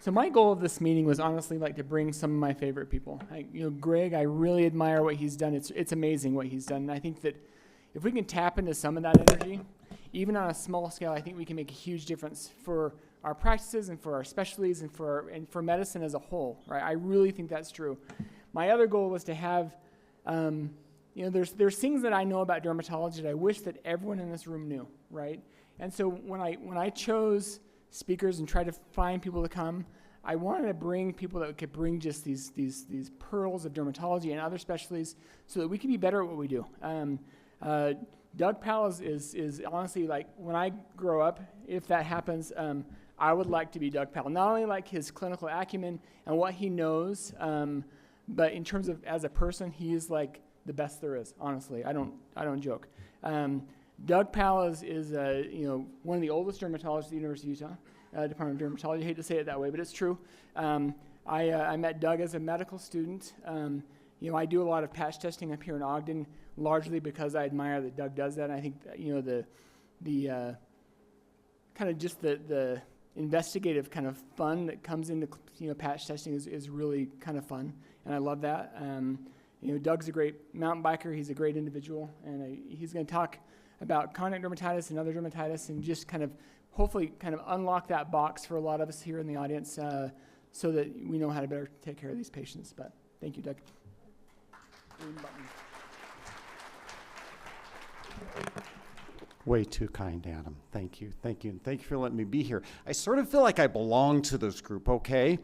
So my goal of this meeting was honestly like to bring some of my favorite people. Greg, I really admire what he's done. It's amazing what he's done. And I think that if we can tap into some of that energy, even on a small scale, I think we can make a huge difference for our practices and for our specialties and for medicine as a whole, right? I really think that's true. My other goal was to have, there's things that I know about dermatology that I wish that everyone in this room knew, right? And so when I chose speakers and tried to find people to come, I wanted to bring people that could bring just these pearls of dermatology and other specialties so that we can be better at what we do. Doug Powell is honestly, like, when I grow up, if that happens, I would like to be Doug Powell. Not only like his clinical acumen and what he knows, but in terms of as a person, he is like the best there is. Honestly, I don't joke. Doug Powell is one of the oldest dermatologists at the University of Utah, Department of Dermatology. I hate to say it that way, but it's true. I met Doug as a medical student. I do a lot of patch testing up here in Ogden, largely because I admire that Doug does that. And I think the kind of just the investigative kind of fun that comes into patch testing is really kind of fun, and I love that. Doug's a great mountain biker. He's a great individual, and he's going to talk about chronic dermatitis and other dermatitis, and just kind of hopefully kind of unlock that box for a lot of us here in the audience, so that we know how to better take care of these patients. But thank you, Doug. Way too kind, Adam. Thank you. And thank you for letting me be here. I sort of feel like I belong to this group, okay?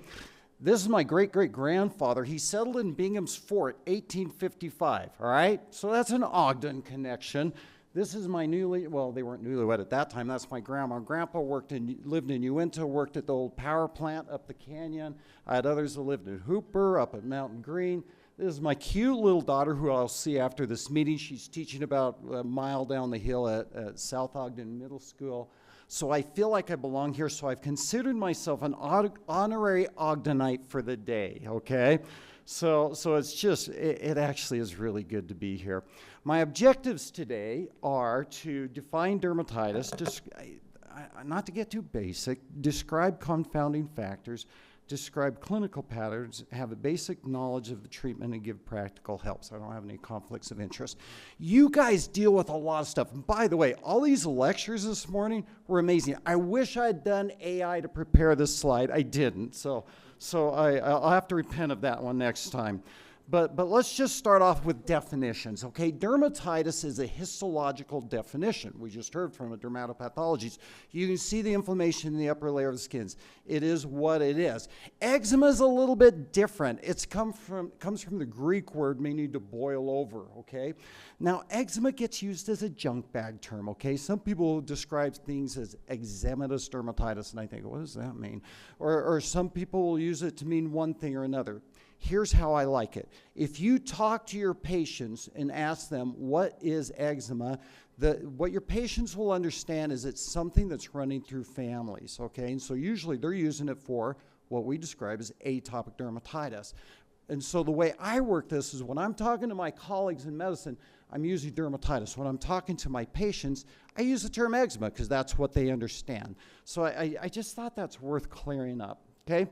This is my great-great-grandfather. He settled in Bingham's Fort, 1855, all right? So that's an Ogden connection. This is my they weren't newlywed at that time. That's my grandma. Grandpa lived in Uinta, worked at the old power plant up the canyon. I had others that lived in Hooper, up at Mountain Green. This is my cute little daughter, who I'll see after this meeting. She's teaching about a mile down the hill at South Ogden Middle School. So I feel like I belong here, so I've considered myself an honorary Ogdenite for the day, okay? So it's just, it actually is really good to be here. My objectives today are to define dermatitis, not to get too basic, describe confounding factors, describe clinical patterns, have a basic knowledge of the treatment, and give practical help, so I don't have any conflicts of interest. You guys deal with a lot of stuff. And by the way, all these lectures this morning were amazing. I wish I had done AI to prepare this slide. I didn't, so I'll have to repent of that one next time. But let's just start off with definitions, okay? Dermatitis is a histological definition. We just heard from a dermatopathologist. You can see the inflammation in the upper layer of the skin. It is what it is. Eczema is a little bit different. It comes from the Greek word meaning to boil over, okay? Now, eczema gets used as a junk bag term, okay? Some people describe things as eczematous dermatitis, and I think, what does that mean? Or some people will use it to mean one thing or another. Here's how I like it. If you talk to your patients and ask them what is eczema, what your patients will understand is it's something that's running through families, okay? And so usually they're using it for what we describe as atopic dermatitis. And so the way I work this is when I'm talking to my colleagues in medicine, I'm using dermatitis. When I'm talking to my patients, I use the term eczema because that's what they understand. So I just thought that's worth clearing up, okay?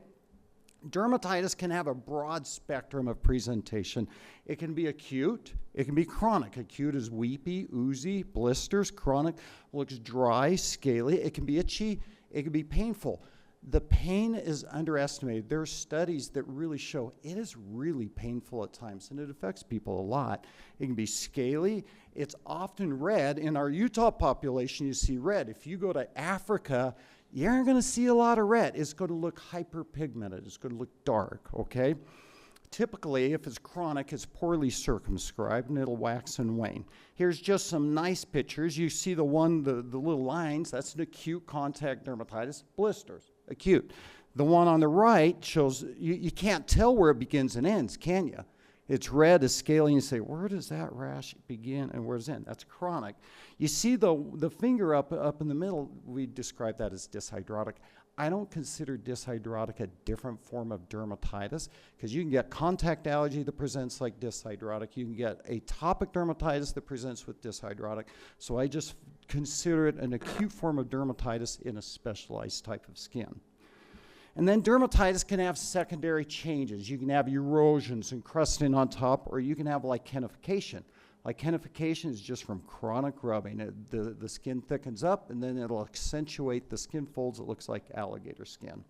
Dermatitis can have a broad spectrum of presentation. It can be acute, it can be chronic. Acute is weepy, oozy, blisters. Chronic looks dry, scaly. It can be itchy, it can be painful. The pain is underestimated. There are studies that really show it is really painful at times, and it affects people a lot. It can be scaly. It's often red. In our Utah population, you see red. If you go to Africa, you aren't going to see a lot of red. It's going to look hyperpigmented. It's going to look dark, okay? Typically, if it's chronic, it's poorly circumscribed, and it'll wax and wane. Here's just some nice pictures. You see the little lines. That's an acute contact dermatitis. Blisters, acute. The one on the right shows, you can't tell where it begins and ends, can you? It's red, it's scaly, and you say, where does that rash begin and where does it end? That's chronic. You see the finger up in the middle, we describe that as dyshydrotic. I don't consider dyshydrotic a different form of dermatitis because you can get contact allergy that presents like dyshydrotic. You can get atopic dermatitis that presents with dyshydrotic. So I just consider it an acute form of dermatitis in a specialized type of skin. And then dermatitis can have secondary changes. You can have erosions and crusting on top, or you can have lichenification. Lichenification is just from chronic rubbing. The skin thickens up, and then it'll accentuate the skin folds. It looks like alligator skin.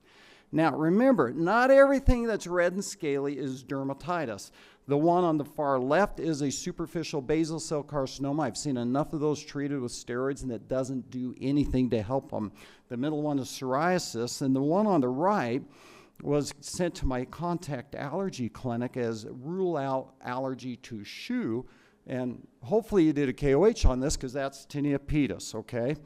Now, remember, not everything that's red and scaly is dermatitis. The one on the far left is a superficial basal cell carcinoma. I've seen enough of those treated with steroids, and it doesn't do anything to help them. The middle one is psoriasis, and the one on the right was sent to my contact allergy clinic as rule out allergy to shoe, and hopefully you did a KOH on this because that's tinea pedis, okay?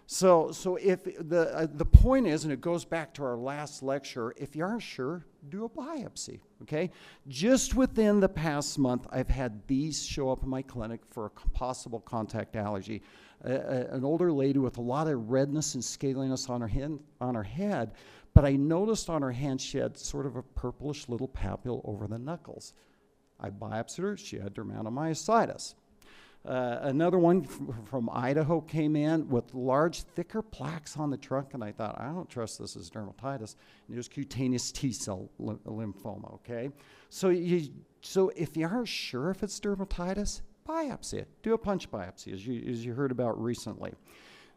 So if the point is, and it goes back to our last lecture, if you aren't sure, do a biopsy, okay? Just within the past month, I've had these show up in my clinic for a possible contact allergy. An older lady with a lot of redness and scaliness on her head, but I noticed on her hand she had sort of a purplish little papule over the knuckles. I biopsied her, she had dermatomyositis. Another one from Idaho came in with large, thicker plaques on the trunk, and I thought, I don't trust this as dermatitis. And it was cutaneous T-cell lymphoma, okay? So if you aren't sure if it's dermatitis, biopsy it. Do a punch biopsy, as you heard about recently.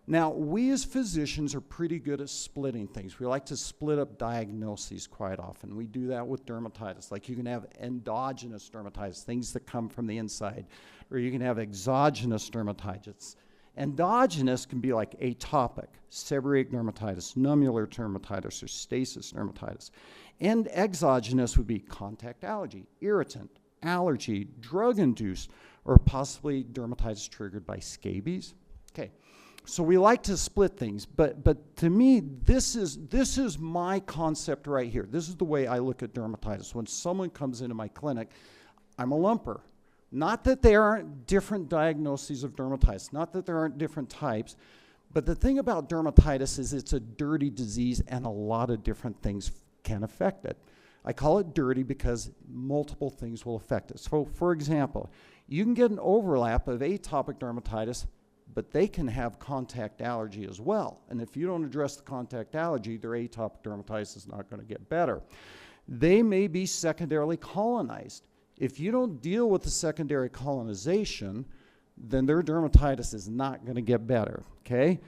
Now, we as physicians are pretty good at splitting things. We like to split up diagnoses quite often. We do that with dermatitis. Like you can have endogenous dermatitis, things that come from the inside, or you can have exogenous dermatitis. Endogenous can be like atopic, seborrheic dermatitis, nummular dermatitis, or stasis dermatitis. And exogenous would be contact allergy, irritant, allergy, drug-induced, or possibly dermatitis triggered by scabies. Okay. So we like to split things, but to me, this is my concept right here. This is the way I look at dermatitis. When someone comes into my clinic, I'm a lumper. Not that there aren't different diagnoses of dermatitis, not that there aren't different types, but the thing about dermatitis is it's a dirty disease and a lot of different things can affect it. I call it dirty because multiple things will affect it. So for example, you can get an overlap of atopic dermatitis, but they can have contact allergy as well. And if you don't address the contact allergy, their atopic dermatitis is not going to get better. They may be secondarily colonized. If you don't deal with the secondary colonization, then their dermatitis is not going to get better, okay?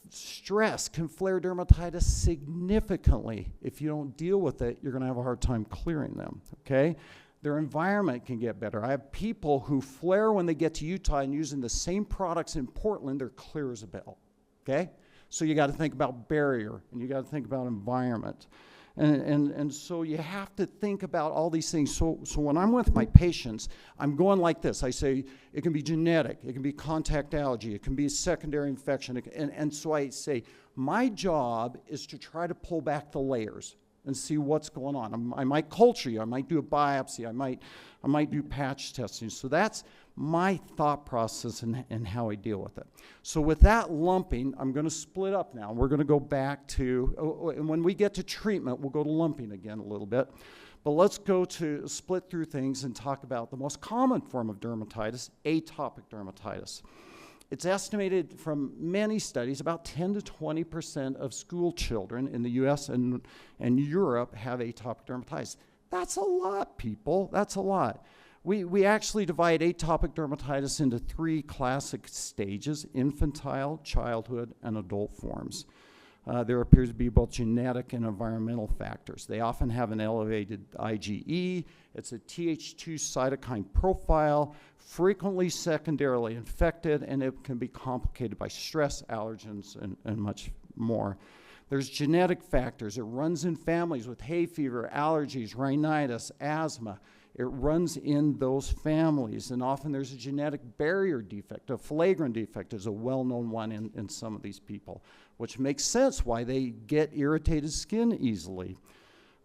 Stress can flare dermatitis significantly. If you don't deal with it, you're going to have a hard time clearing them, okay? Their environment can get better. I have people who flare when they get to Utah and using the same products in Portland, they're clear as a bell, okay? So you got to think about barrier, and you got to think about environment. And so you have to think about all these things. So when I'm with my patients, I'm going like this. I say it can be genetic, it can be contact allergy, it can be a secondary infection. And so I say, my job is to try to pull back the layers and see what's going on. I might culture you, I might do a biopsy, I might do patch testing. So that's my thought process and how I deal with it. So with that lumping, I'm going to split up now. We're going to go back to, and when we get to treatment, we'll go to lumping again a little bit. But let's go to split through things and talk about the most common form of dermatitis, atopic dermatitis. It's estimated from many studies about 10 to 20% of school children in the US and Europe have atopic dermatitis. That's a lot, people. That's a lot. We actually divide atopic dermatitis into 3 classic stages: infantile, childhood, and adult forms. There appears to be both genetic and environmental factors. They often have an elevated IgE. It's a Th2 cytokine profile, frequently secondarily infected, and it can be complicated by stress, allergens, and much more. There's genetic factors. It runs in families with hay fever, allergies, rhinitis, asthma. It runs in those families, and often there's a genetic barrier defect. A flagrant defect is a well-known one in some of these people, which makes sense why they get irritated skin easily.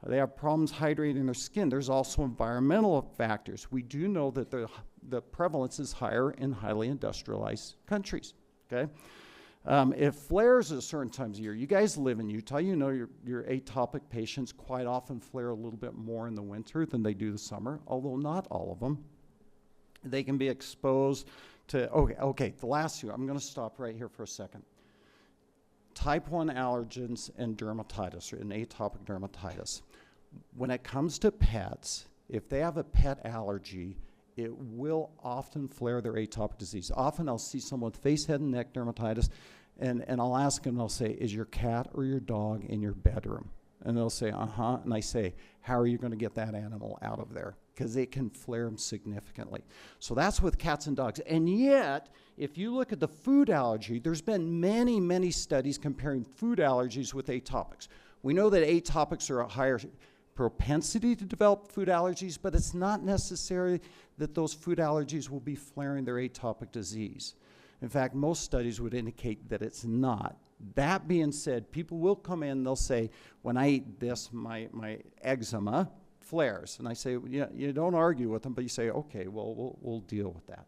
They have problems hydrating their skin. There's also environmental factors. We do know that the prevalence is higher in highly industrialized countries, okay? It flares at certain times of year. You guys live in Utah. You know your atopic patients quite often flare a little bit more in the winter than they do the summer, although not all of them. They can be exposed to, okay, the last two. I'm going to stop right here for a second. type 1 allergens and dermatitis, or an atopic dermatitis. When it comes to pets, if they have a pet allergy, it will often flare their atopic disease. Often I'll see someone with face, head, and neck dermatitis, and I'll ask them, I'll say, is your cat or your dog in your bedroom? And they'll say, uh-huh. And I say, how are you going to get that animal out of there? Because it can flare them significantly. So that's with cats and dogs. And yet, if you look at the food allergy, there's been many, many studies comparing food allergies with atopics. We know that atopics are a higher propensity to develop food allergies, but it's not necessary that those food allergies will be flaring their atopic disease. In fact, most studies would indicate that it's not. That being said, people will come in, they'll say, when I eat this, my eczema flares. And I say, yeah, you don't argue with them, but you say, okay, well, we'll deal with that.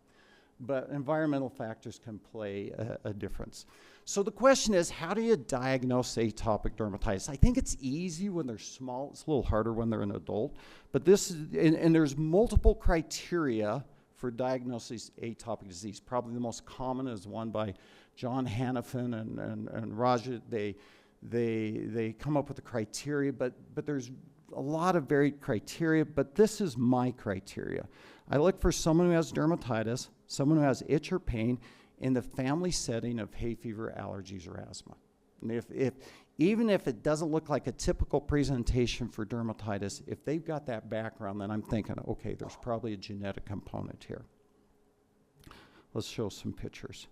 But environmental factors can play a difference. So the question is, how do you diagnose atopic dermatitis? I think it's easy when they're small. It's a little harder when they're an adult. But this is, and there's multiple criteria for diagnosis atopic disease. Probably the most common is one by John Hannafin and Raja. They come up with the criteria, but there's a lot of varied criteria, but this is my criteria. I look for someone who has dermatitis, someone who has itch or pain in the family setting of hay fever, allergies, or asthma. And even if it doesn't look like a typical presentation for dermatitis, if they've got that background, then I'm thinking, okay, there's probably a genetic component here. Let's show some pictures.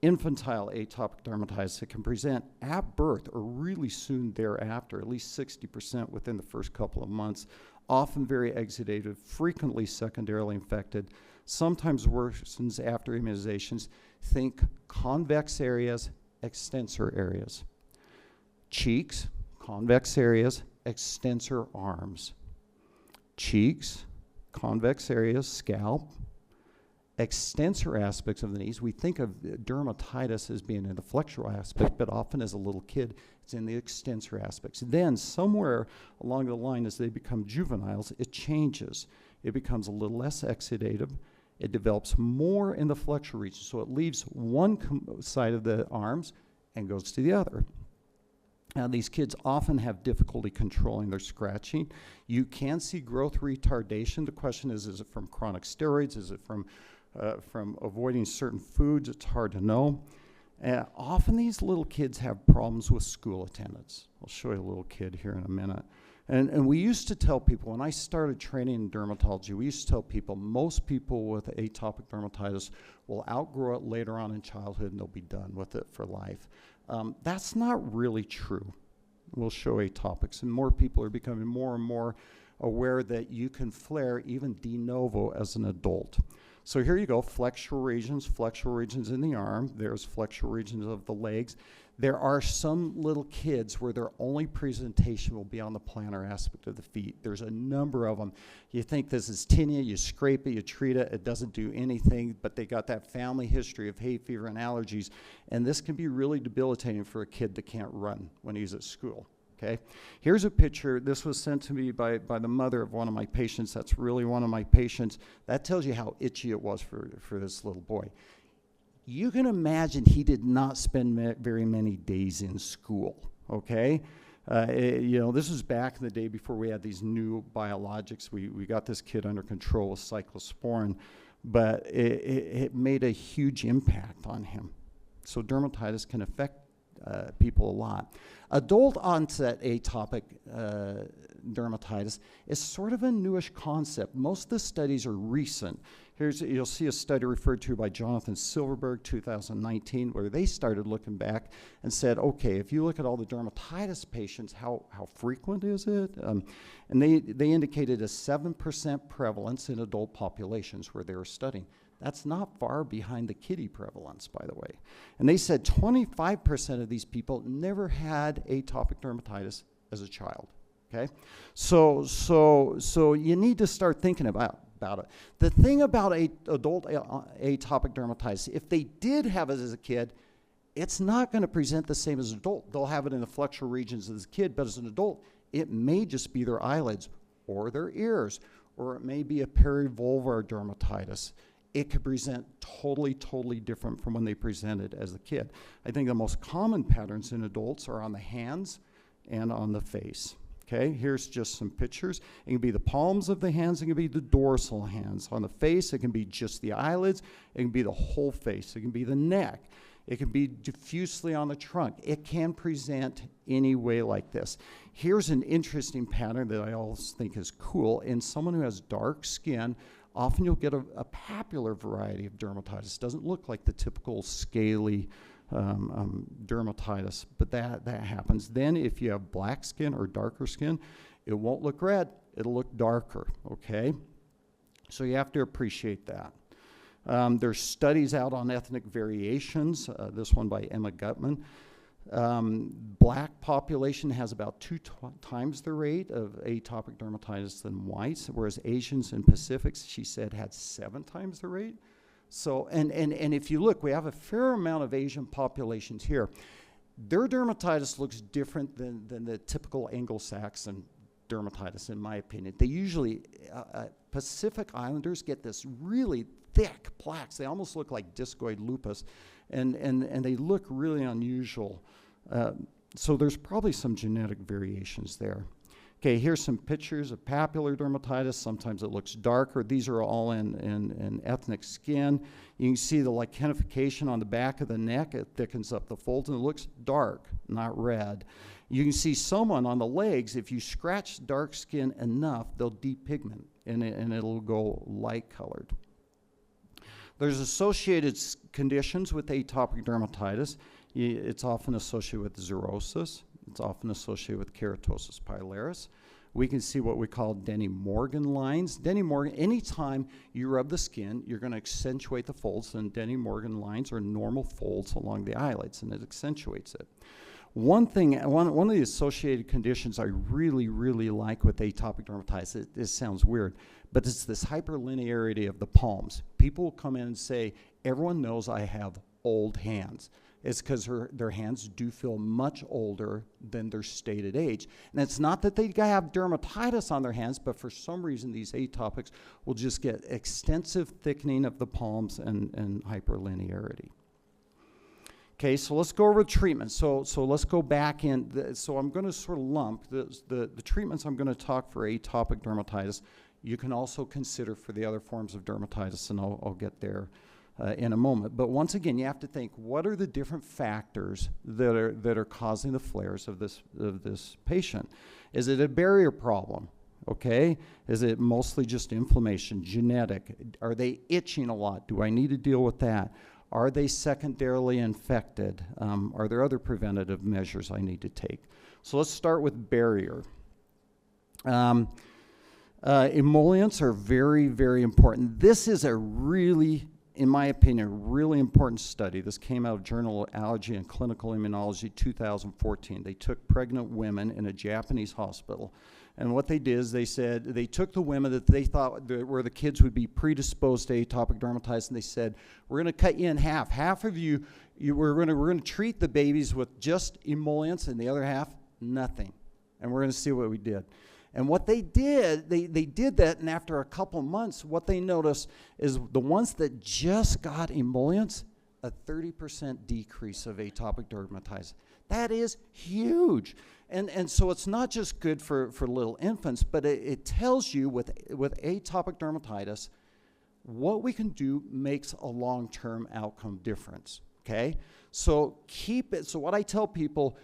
Infantile atopic dermatitis, it can present at birth or really soon thereafter, at least 60% within the first couple of months, often very exudative, frequently secondarily infected, sometimes worsens after immunizations. Think convex areas, extensor areas. Cheeks, convex areas, extensor arms. Cheeks, convex areas, scalp, extensor aspects of the knees. We think of dermatitis as being in the flexural aspect, but often as a little kid, it's in the extensor aspects. Then somewhere along the line as they become juveniles, it changes. It becomes a little less exudative. It develops more in the flexural region. So it leaves one side of the arms and goes to the other. Now, these kids often have difficulty controlling their scratching. You can see growth retardation. The question is it from chronic steroids? Is it from avoiding certain foods? It's hard to know. Often these little kids have problems with school attendance. I'll show you a little kid here in a minute. And we used to tell people, when I started training in dermatology, we used to tell people most people with atopic dermatitis will outgrow it later on in childhood and they'll be done with it for life. That's not really true. We'll show atopics, and more people are becoming more and more aware that you can flare even de novo as an adult. So here you go, flexural regions in the arm. There's flexural regions of the legs. There are some little kids where their only presentation will be on the plantar aspect of the feet. There's a number of them. You think this is tinea, you scrape it, you treat it, it doesn't do anything, but they got that family history of hay fever and allergies, and this can be really debilitating for a kid that can't run when he's at school. Okay. Here's a picture. This was sent to me by the mother of one of my patients. That's really one of my patients. That tells you how itchy it was for this little boy. You can imagine he did not spend very many days in school, okay? This was back in the day before we had these new biologics. We got this kid under control with cyclosporin, but it made a huge impact on him. So dermatitis can affect people a lot. Adult onset atopic dermatitis is sort of a newish concept. Most of the studies are recent. You'll see a study referred to by Jonathan Silverberg, 2019, where they started looking back and said, okay, if you look at all the dermatitis patients, how frequent is it? And they indicated a 7% prevalence in adult populations where they were studying. That's not far behind the kiddie prevalence, by the way. And they said 25% of these people never had atopic dermatitis as a child, okay? So you need to start thinking about it. The thing about adult atopic dermatitis, if they did have it as a kid, it's not going to present the same as an adult. They'll have it in the flexural regions as a kid, but as an adult, it may just be their eyelids or their ears, or it may be a perivulvar dermatitis. it could present totally different from when they presented as a kid. I think the most common patterns in adults are on the hands and on the face. Okay, here's just some pictures. It can be the palms of the hands, it can be the dorsal hands. On the face, it can be just the eyelids, it can be the whole face, it can be the neck, it can be diffusely on the trunk. It can present any way like this. Here's an interesting pattern that I always think is cool. In someone who has dark skin, often you'll get a papular variety of dermatitis. It doesn't look like the typical scaly dermatitis, but that happens. Then if you have black skin or darker skin, it won't look red, it'll look darker, okay? So you have to appreciate that. There's studies out on ethnic variations, this one by Emma Gutman. Black population has about two times the rate of atopic dermatitis than whites, whereas Asians and Pacifics, she said, had 7 times the rate. So, and if you look, we have a fair amount of Asian populations here. Their dermatitis looks different than the typical Anglo-Saxon dermatitis, in my opinion. They usually, Pacific Islanders get this really thick plaques. They almost look like discoid lupus, and they look really unusual. So there's probably some genetic variations there. Okay, here's some pictures of papular dermatitis. Sometimes it looks darker. These are all in ethnic skin. You can see the lichenification on the back of the neck. It thickens up the folds, and it looks dark, not red. You can see someone on the legs, if you scratch dark skin enough, they'll depigment, and it'll go light-colored. There's associated conditions with atopic dermatitis. It's often associated with xerosis. It's often associated with keratosis pilaris. We can see what we call Denny Morgan lines. Denny Morgan, anytime you rub the skin, you're going to accentuate the folds, and Denny Morgan lines are normal folds along the eyelids, and it accentuates it. One of the associated conditions I really like with atopic dermatitis, this sounds weird, but it's this hyperlinearity of the palms. People will come in and say, everyone knows I have old hands. It's because their hands do feel much older than their stated age. And it's not that they have dermatitis on their hands, but for some reason these atopics will just get extensive thickening of the palms and hyperlinearity. Okay, so let's go over the treatment. So let's go back in. So I'm going to sort of lump the treatments I'm going to talk for atopic dermatitis. You can also consider for the other forms of dermatitis, and I'll get there in a moment. But once again, you have to think, what are the different factors that are causing the flares of this patient? Is it a barrier problem? Okay, is it mostly just inflammation, genetic? Are they itching a lot? Do I need to deal with that? Are they secondarily infected? Are there other preventative measures I need to take? So let's start with barrier. Emollients are very important. This is a really, in my opinion, really important study. This came out of Journal of Allergy and Clinical Immunology 2014. They took pregnant women in a Japanese hospital, and what they did is they said they took the women that they thought where the kids would be predisposed to atopic dermatitis, and they said, we're going to cut you in half. Half of we're going to treat the babies with just emollients, and the other half, nothing. And we're going to see what we did. And what they did, they did that, and after a couple months, what they noticed is the ones that just got emollients, a 30% decrease of atopic dermatitis. That is huge. And so it's not just good for little infants, but it tells you with atopic dermatitis, what we can do makes a long-term outcome difference, okay? So keep it, so what I tell people,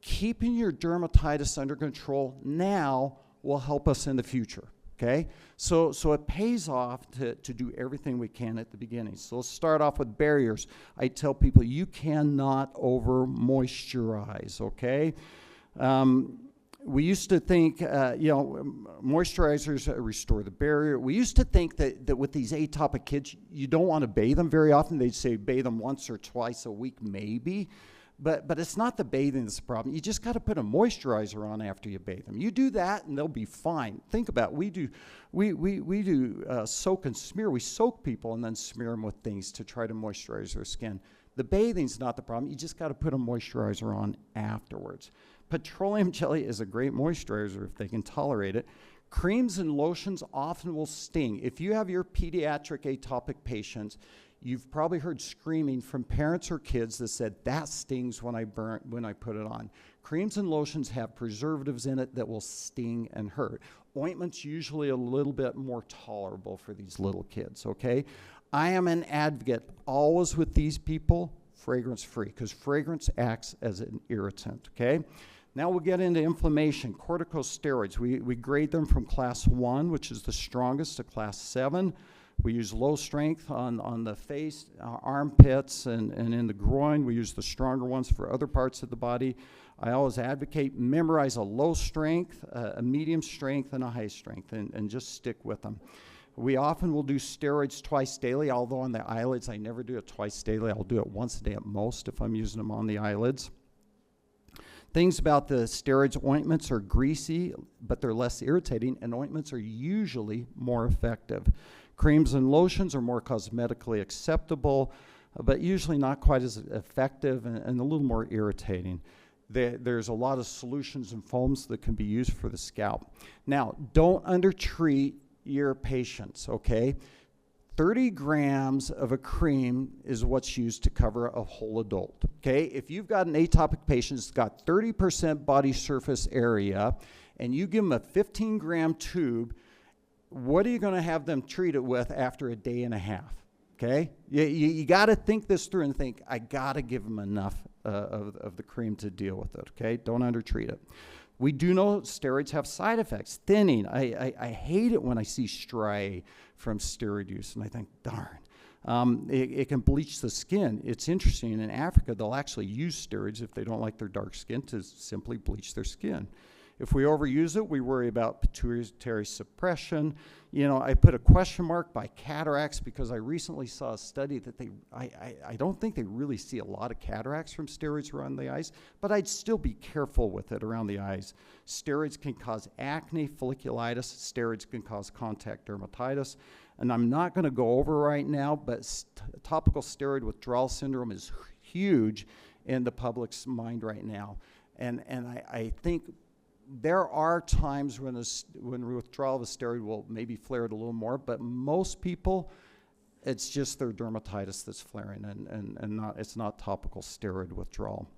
keeping your dermatitis under control now will help us in the future, okay? So it pays off to do everything we can at the beginning. So let's start off with barriers. I tell people you cannot over-moisturize, okay? We used to think, moisturizers restore the barrier. We used to think that with these atopic kids, you don't want to bathe them very often. They'd say bathe them once or twice a week, maybe. But it's not the bathing that's the problem. You just got to put a moisturizer on after you bathe them. You do that, and they'll be fine. Think about it. We do soak and smear. We soak people and then smear them with things to try to moisturize their skin. The bathing's not the problem. You just got to put a moisturizer on afterwards. Petroleum jelly is a great moisturizer if they can tolerate it. Creams and lotions often will sting. If you have your pediatric atopic patients, you've probably heard screaming from parents or kids that said, that stings when I put it on. Creams and lotions have preservatives in it that will sting and hurt. Ointment's usually a little bit more tolerable for these little kids, okay? I am an advocate always with these people, fragrance-free, because fragrance acts as an irritant, okay? Now we'll get into inflammation. Corticosteroids, we grade them from class 1, which is the strongest, to class 7. We use low strength on the face, armpits, and in the groin. We use the stronger ones for other parts of the body. I always advocate memorize a low strength, a medium strength, and a high strength, and just stick with them. We often will do steroids twice daily, although on the eyelids, I never do it twice daily. I'll do it once a day at most if I'm using them on the eyelids. Things about the steroids, ointments are greasy, but they're less irritating, and ointments are usually more effective. Creams and lotions are more cosmetically acceptable, but usually not quite as effective and a little more irritating. There's a lot of solutions and foams that can be used for the scalp. Now, don't undertreat your patients, okay? 30 grams of a cream is what's used to cover a whole adult, okay? If you've got an atopic patient that's got 30% body surface area and you give them a 15-gram tube, what are you going to have them treat it with after a day and a half, okay? You got to think this through and think, I got to give them enough of the cream to deal with it, okay? Don't undertreat it. We do know steroids have side effects. Thinning, I hate it when I see striae from steroid use, and I think, darn. It can bleach the skin. It's interesting, in Africa, they'll actually use steroids if they don't like their dark skin to simply bleach their skin. If we overuse it, we worry about pituitary suppression. You know, I put a question mark by cataracts because I recently saw a study that I don't think they really see a lot of cataracts from steroids around the eyes, but I'd still be careful with it around the eyes. Steroids can cause acne, folliculitis. Steroids can cause contact dermatitis. And I'm not going to go over right now, but topical steroid withdrawal syndrome is huge in the public's mind right now. And I think there are times when withdrawal of a steroid will maybe flare it a little more, but most people, it's just their dermatitis that's flaring, and it's not topical steroid withdrawal.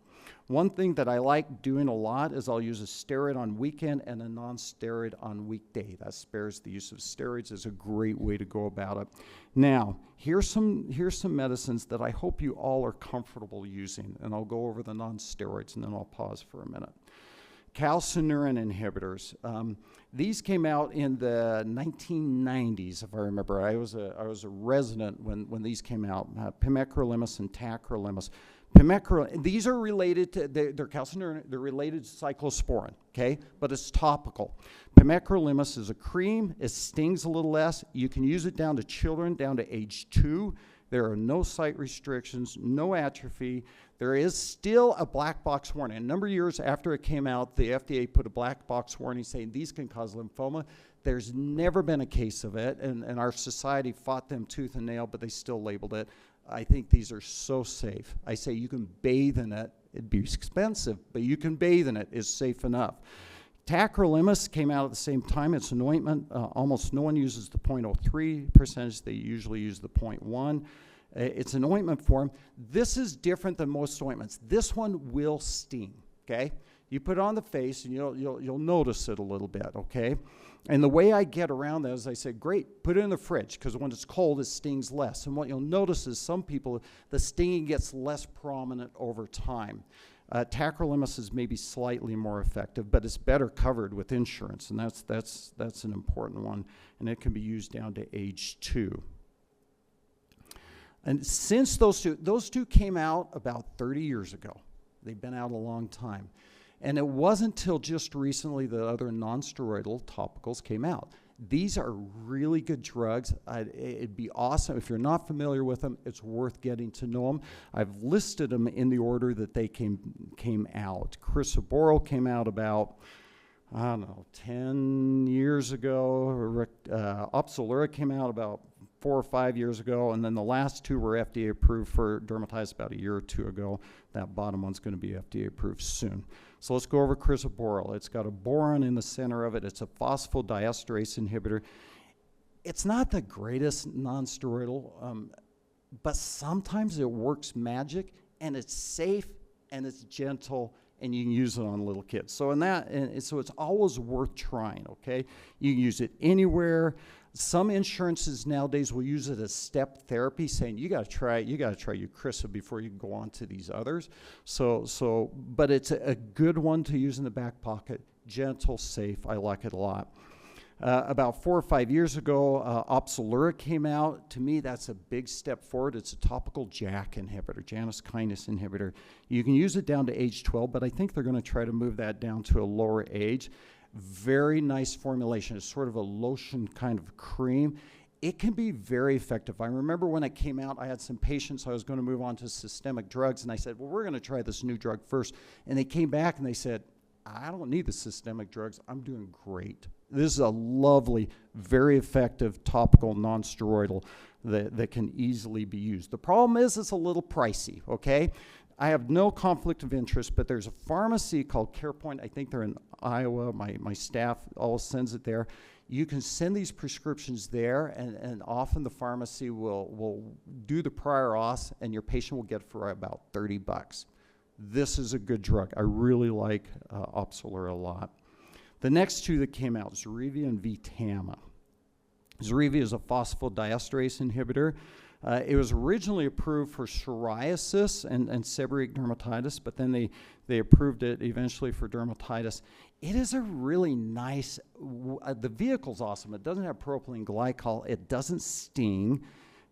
One thing that I like doing a lot is I'll use a steroid on weekend and a non-steroid on weekday. That spares the use of steroids. It's a great way to go about it. Now, here's some medicines that I hope you all are comfortable using, and I'll go over the non-steroids, and then I'll pause for a minute. Calcineurin inhibitors. These came out in the 1990s, if I remember. I was a resident when these came out. Pimecrolimus and tacrolimus. These are related to, they're calcineurin, they're related to cyclosporin, okay? But it's topical. Pimecrolimus is a cream. It stings a little less. You can use it down to children, down to age 2. There are no site restrictions, no atrophy. There is still a black box warning. A number of years after it came out, the FDA put a black box warning saying these can cause lymphoma. There's never been a case of it, and our society fought them tooth and nail, but they still labeled it. I think these are so safe. I say you can bathe in it. It'd be expensive, but you can bathe in it. It's safe enough. Tacrolimus came out at the same time. It's an ointment. Almost no one uses the 0.03 percentage. They usually use the 0.1. It's an ointment form. This is different than most ointments. This one will sting, okay? You put it on the face, and you'll notice it a little bit, okay? And the way I get around that is I say, great, put it in the fridge, because when it's cold, it stings less. And what you'll notice is some people, the stinging gets less prominent over time. Tacrolimus is maybe slightly more effective, but it's better covered with insurance, and that's an important one, and it can be used down to age 2. And since those two came out about 30 years ago. They've been out a long time. And it wasn't until just recently that other non-steroidal topicals came out. These are really good drugs. It'd be awesome. If you're not familiar with them, it's worth getting to know them. I've listed them in the order that they came out. Crisaborole came out about, I don't know, 10 years ago. Opzelura came out about 4 or 5 years ago, and then the last two were FDA approved for dermatitis about a year or two ago. That bottom one's going to be FDA approved soon. So let's go over crisaborole. It's got a boron in the center of it. It's a phosphodiesterase inhibitor. It's not the greatest non-steroidal, but sometimes it works magic, and it's safe, and it's gentle, and you can use it on little kids. So so it's always worth trying, okay? You can use it anywhere. Some insurances nowadays will use it as step therapy, saying you got to try Eucrisa before you can go on to these others. But it's a good one to use in the back pocket. Gentle, safe. I like it a lot. About 4 or 5 years ago, Opzelura came out. To me, that's a big step forward. It's a topical JAK inhibitor, Janus kinase inhibitor. You can use it down to age 12, but I think they're going to try to move that down to a lower age. Very nice formulation. It's sort of a lotion kind of cream. It can be very effective. I remember when it came out, I had some patients. I was going to move on to systemic drugs, and I said, well, we're going to try this new drug first. And they came back and they said, I don't need the systemic drugs. I'm doing great. This is a lovely, very effective topical non-steroidal that can easily be used. The problem is it's a little pricey, okay? I have no conflict of interest, but there's a pharmacy called CarePoint. I think they're in Iowa. My staff always sends it there. You can send these prescriptions there, and often the pharmacy will do the prior auth, and your patient will get it for about $30. This is a good drug. I really like Opzelura a lot. The next two that came out, Zerevia and Vtama. Zerevia is a phosphodiesterase inhibitor. It was originally approved for psoriasis and seborrheic dermatitis, but then they approved it eventually for dermatitis. It is a really nice, the vehicle's awesome. It doesn't have propylene glycol. It doesn't sting.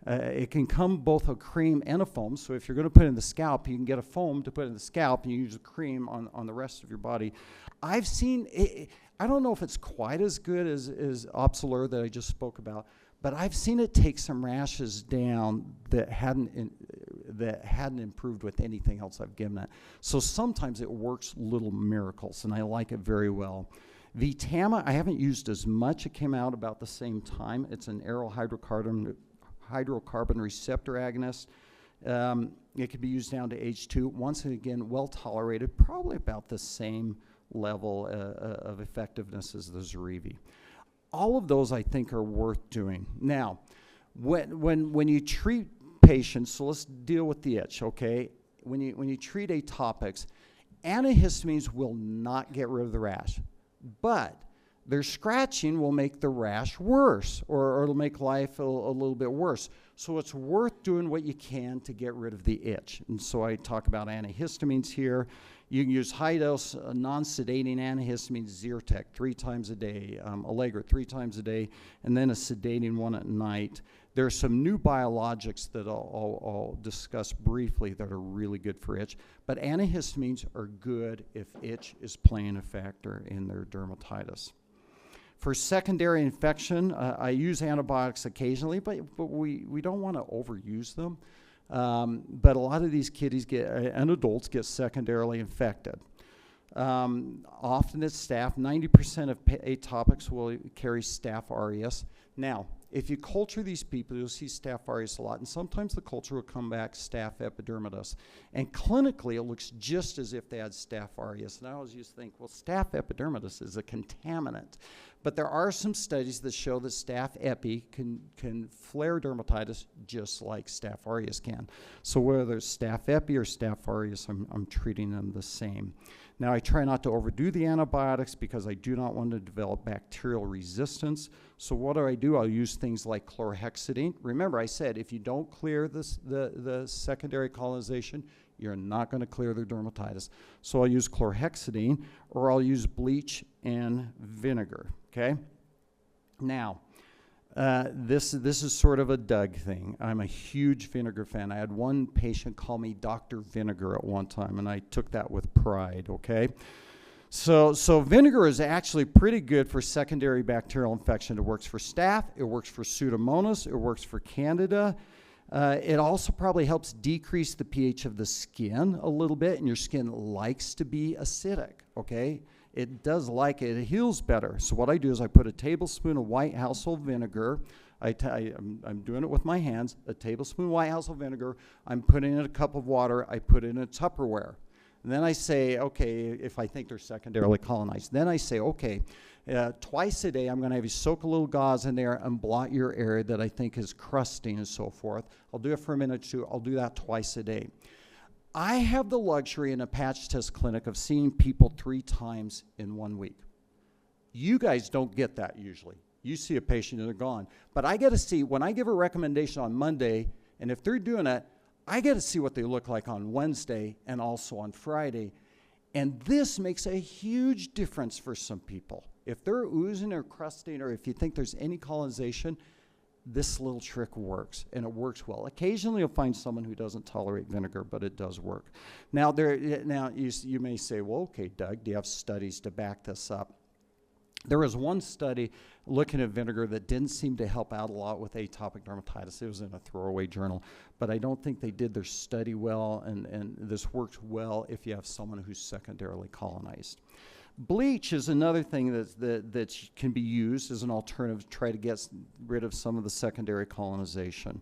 It can come both a cream and a foam, so if you're going to put it in the scalp, you can get a foam to put in the scalp, and you use a cream on the rest of your body. I've seen, I don't know if it's quite as good as Opzelura that I just spoke about, but I've seen it take some rashes down that hadn't improved with anything else I've given it. So sometimes it works little miracles, and I like it very well. Vtama, I haven't used as much. It came out about the same time. It's an aryl hydrocarbon receptor agonist. It can be used down to age 2. Once again, well tolerated, probably about the same level of effectiveness as the Zerevia. All of those I think are worth doing. Now, when you treat patients, so let's deal with the itch, okay? When you treat atopics, antihistamines will not get rid of the rash, but their scratching will make the rash worse, or it'll make life a little bit worse. So it's worth doing what you can to get rid of the itch. And so I talk about antihistamines here. You can use high-dose non-sedating antihistamines, Zyrtec 3 times a day, Allegra 3 times a day, and then a sedating one at night. There are some new biologics that I'll discuss briefly that are really good for itch, but antihistamines are good if itch is playing a factor in their dermatitis. For secondary infection, I use antibiotics occasionally, but we don't want to overuse them. But a lot of these kiddies and adults get secondarily infected. Often it's staph. 90% of atopics will carry staph aureus. Now, if you culture these people, you'll see staph aureus a lot, and sometimes the culture will come back staph epidermidis. And clinically, it looks just as if they had staph aureus. And I always used to think, well, staph epidermidis is a contaminant. But there are some studies that show that staph epi can flare dermatitis just like staph aureus can. So whether it's staph epi or staph aureus, I'm treating them the same. Now, I try not to overdo the antibiotics because I do not want to develop bacterial resistance. So what do? I'll use things like chlorhexidine. Remember, I said if you don't clear the secondary colonization, you're not going to clear the dermatitis. So I'll use chlorhexidine, or I'll use bleach and vinegar, okay? Now, this is sort of a Doug thing. I'm a huge vinegar fan. I had one patient call me Dr. Vinegar at one time, and I took that with pride, okay? So vinegar is actually pretty good for secondary bacterial infection. It works for staph, it works for Pseudomonas, it works for Candida. It also probably helps decrease the pH of the skin a little bit, and your skin likes to be acidic, okay? It does like it. It heals better. So what I do is I put a tablespoon of white household vinegar. I'm doing it with my hands. A tablespoon of white household vinegar. I'm putting in a cup of water. I put it in a Tupperware. And then I say, okay, if I think they're secondarily colonized, then I say, okay, twice a day I'm going to have you soak a little gauze in there and blot your area that I think is crusting and so forth. I'll do it for a minute or two. I'll do that twice a day. I have the luxury in a patch test clinic of seeing people 3 times in 1 week. You guys don't get that usually. You see a patient and they're gone. But I get to see, when I give a recommendation on Monday, and if they're doing it, I get to see what they look like on Wednesday and also on Friday. And this makes a huge difference for some people. If they're oozing or crusting, or if you think there's any colonization, this little trick works, and it works well. Occasionally you'll find someone who doesn't tolerate vinegar, but it does work. Now, you may say, well, okay, Doug, do you have studies to back this up? There was one study looking at vinegar that didn't seem to help out a lot with atopic dermatitis. It was in a throwaway journal, but I don't think they did their study well, and this works well if you have someone who's secondarily colonized. Bleach is another thing that can be used as an alternative to try to get rid of some of the secondary colonization.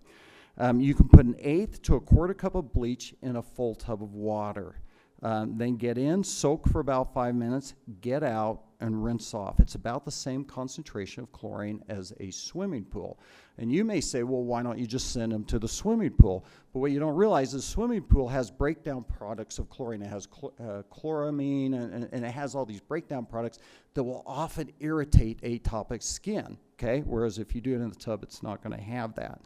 You can put 1/8 to 1/4 cup of bleach in a full tub of water. Then get in, soak for about 5 minutes, get out, and rinse off. It's about the same concentration of chlorine as a swimming pool. And you may say, well, why don't you just send them to the swimming pool? But what you don't realize is the swimming pool has breakdown products of chlorine. It has chloramine, and it has all these breakdown products that will often irritate atopic skin, okay? Whereas if you do it in the tub, it's not going to have that.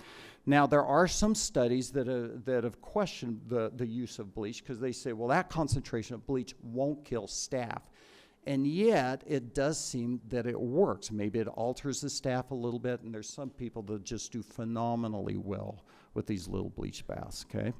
Now, there are some studies that have questioned the use of bleach because they say, well, that concentration of bleach won't kill staph. And yet, it does seem that it works. Maybe it alters the staph a little bit, and there's some people that just do phenomenally well with these little bleach baths, okay?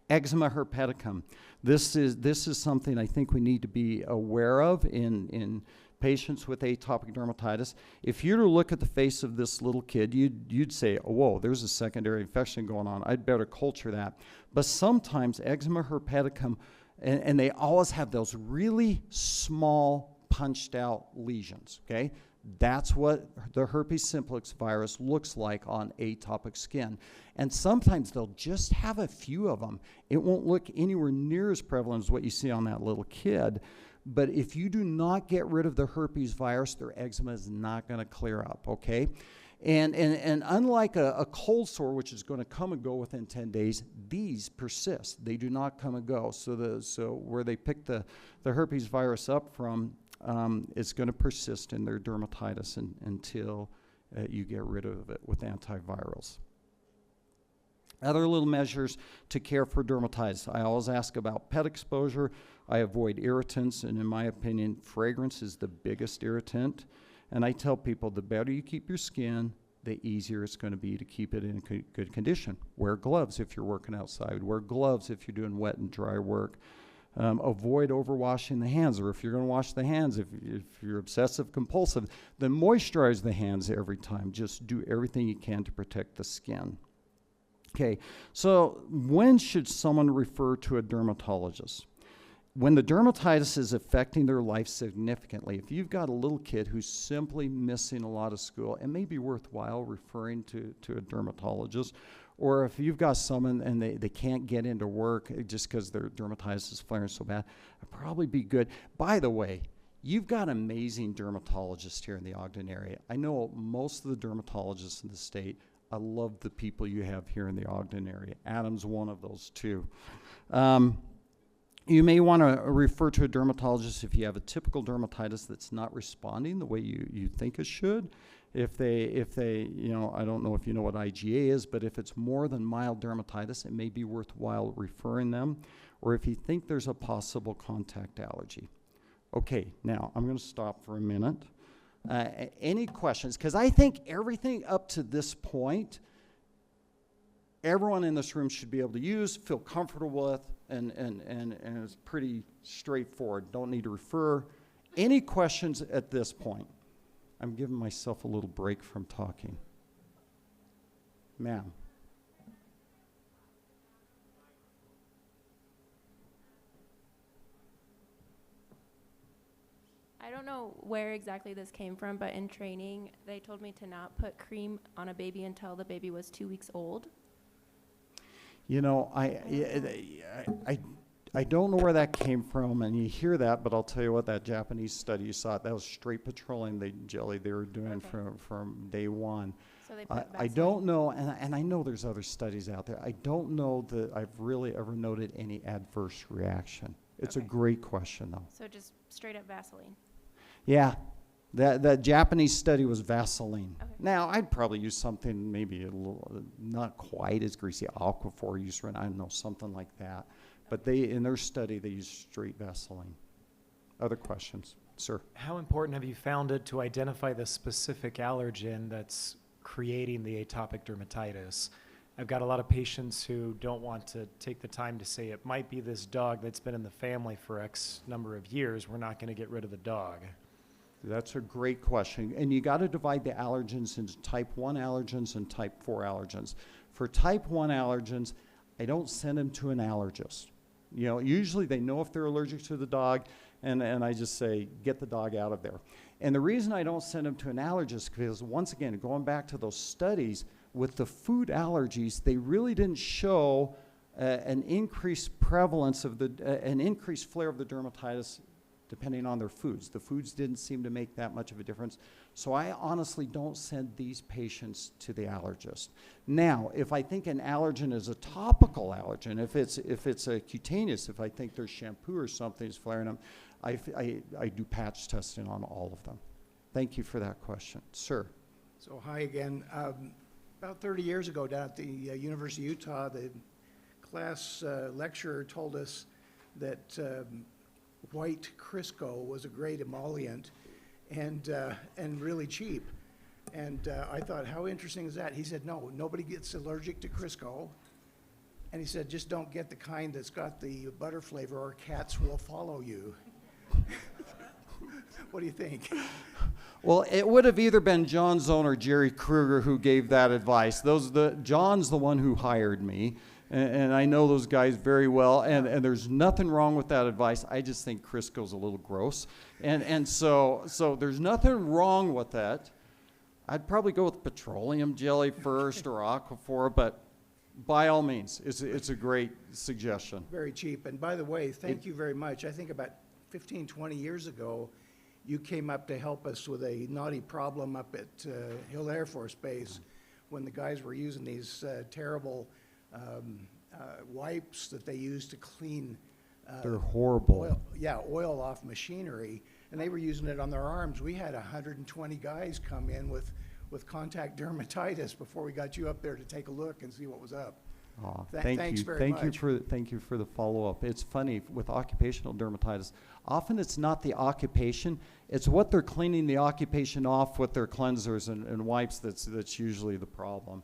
Eczema herpeticum. This is something I think we need to be aware of in patients with atopic dermatitis. If you were to look at the face of this little kid, you'd say, oh, whoa, there's a secondary infection going on. I'd better culture that. But sometimes eczema herpeticum, and they always have those really small punched out lesions, okay? That's what the herpes simplex virus looks like on atopic skin. And sometimes they'll just have a few of them. It won't look anywhere near as prevalent as what you see on that little kid. But if you do not get rid of the herpes virus, their eczema is not going to clear up, okay? And unlike a cold sore, which is going to come and go within 10 days, these persist. They do not come and go. So where they pick the herpes virus up from, it's going to persist in their dermatitis until you get rid of it with antivirals. Other little measures to care for dermatitis. I always ask about pet exposure. I avoid irritants, and in my opinion, fragrance is the biggest irritant. And I tell people the better you keep your skin, the easier it's going to be to keep it in good condition. Wear gloves if you're working outside. Wear gloves if you're doing wet and dry work. Avoid overwashing the hands, or if you're going to wash the hands, if you're obsessive compulsive, then moisturize the hands every time. Just do everything you can to protect the skin. Okay, so when should someone refer to a dermatologist? When the dermatitis is affecting their life significantly. If you've got a little kid who's simply missing a lot of school, it may be worthwhile referring to a dermatologist. Or if you've got someone and they can't get into work just because their dermatitis is flaring so bad, it'd probably be good. By the way, you've got amazing dermatologists here in the Ogden area. I know most of the dermatologists in the state. I love the people you have here in the Ogden area. Adam's one of those too. You may want to refer to a dermatologist if you have a typical dermatitis that's not responding the way you think it should. If they, I don't know if you know what IgA is, but if it's more than mild dermatitis, it may be worthwhile referring them, or if you think there's a possible contact allergy. Okay, now I'm going to stop for a minute. Any questions? Because I think everything up to this point, everyone in this room should be able to use, feel comfortable with, and it's pretty straightforward. Don't need to refer. Any questions at this point? I'm giving myself a little break from talking. Ma'am. I don't know where exactly this came from, but in training, they told me to not put cream on a baby until the baby was 2 weeks old. You know, I don't know where that came from, and you hear that, but I'll tell you what, that Japanese study you saw, that was straight petroleum jelly they were doing from day one. So they put I don't know, and I know there's other studies out there. I don't know that I've really ever noted any adverse reaction. It's a great question, though. So just straight up Vaseline. Yeah, that Japanese study was Vaseline. Okay. Now, I'd probably use something maybe a little, not quite as greasy, Aquaphor, Eucerin, I don't know, something like that. But they, in their study, they used straight Vaseline. Other questions? Sir? How important have you found it to identify the specific allergen that's creating the atopic dermatitis? I've got a lot of patients who don't want to take the time to say it might be this dog that's been in the family for X number of years. We're not going to get rid of the dog. That's a great question. And you got to divide the allergens into type 1 allergens and type 4 allergens. For type 1 allergens, I don't send them to an allergist. You know, usually they know if they're allergic to the dog, and I just say, get the dog out of there. And the reason I don't send them to an allergist, because once again, going back to those studies, with the food allergies, they really didn't show an increased prevalence of an increased flare of the dermatitis depending on their foods. The foods didn't seem to make that much of a difference. So I honestly don't send these patients to the allergist. Now, if I think an allergen is a topical allergen, if it's a cutaneous, if I think there's shampoo or something is flaring them, I do patch testing on all of them. Thank you for that question. Sir? So hi again. About 30 years ago down at the University of Utah, the class lecturer told us that white Crisco was a great emollient and really cheap. And I thought, how interesting is that? He said, no, nobody gets allergic to Crisco. And he said, just don't get the kind that's got the butter flavor or cats will follow you. What do you think? Well, it would have either been John Zone or Jerry Kruger who gave that advice. John's the one who hired me, and I know those guys very well, and there's nothing wrong with that advice. I just think Crisco's a little gross. And so there's nothing wrong with that. I'd probably go with petroleum jelly first or Aquaphor, but by all means, it's a great suggestion. Very cheap. And by the way, thank you very much. I think about 15, 20 years ago, you came up to help us with a knotty problem up at Hill Air Force Base when the guys were using these terrible wipes that they use to clean They're horrible. oil off machinery, and they were using it on their arms. We had 120 guys come in with contact dermatitis before we got you up there to take a look and see what was up. Thanks very much. Thank you for the follow-up. It's funny, with occupational dermatitis, often it's not the occupation, it's what they're cleaning the occupation off with their cleansers and wipes that's usually the problem.